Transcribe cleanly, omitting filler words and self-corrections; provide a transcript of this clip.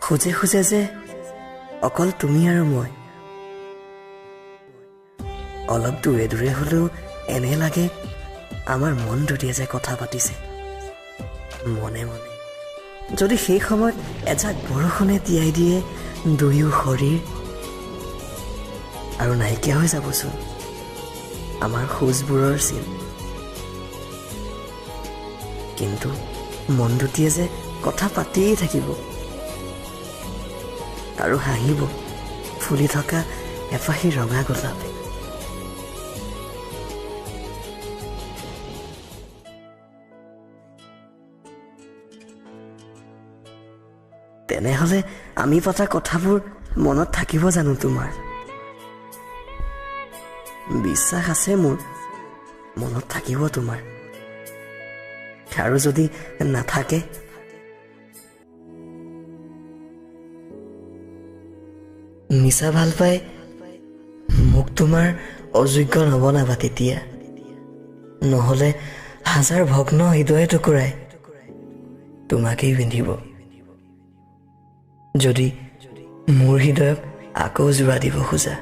খুজে খুজে যে অকল তুমি আৰু মই অলপ দূৰে দূৰে হ'লেও এনে লাগে আমাৰ মন দুটিয়ে যে কথা পাতিছে মনে মনে যদি সেই সময়ত এজাক বৰষুণে তিয়াই দিয়ে দুয়ো শৰীৰ আৰু নাইকিয়া হৈ যাবচোন আমাৰ খোজবোৰৰ চিন কিন্তু মন দুটিয়ে যে কথা পাতিয়েই থাকিব আৰু হাঁহিব ফুলি থকা এপাহি ৰঙা গোলাপে তেনেহ'লে আমি পতা কথাবোৰ মনত থাকিব জানো তোমাৰ বিশ্বাস আছে মোৰ মনত থাকিব তোমাৰ আৰু যদি নাথাকে মিছা ভাল পাই মোক তোমাৰ অযোগ্য নবনাবা তেতিয়া নহ'লে হাজাৰ ভগ্ন হৃদয় টুকুৰাই তোমাকেই পিন্ধিব যদি মোৰ হৃদয়ক আকৌ জোৰা দিব খোজা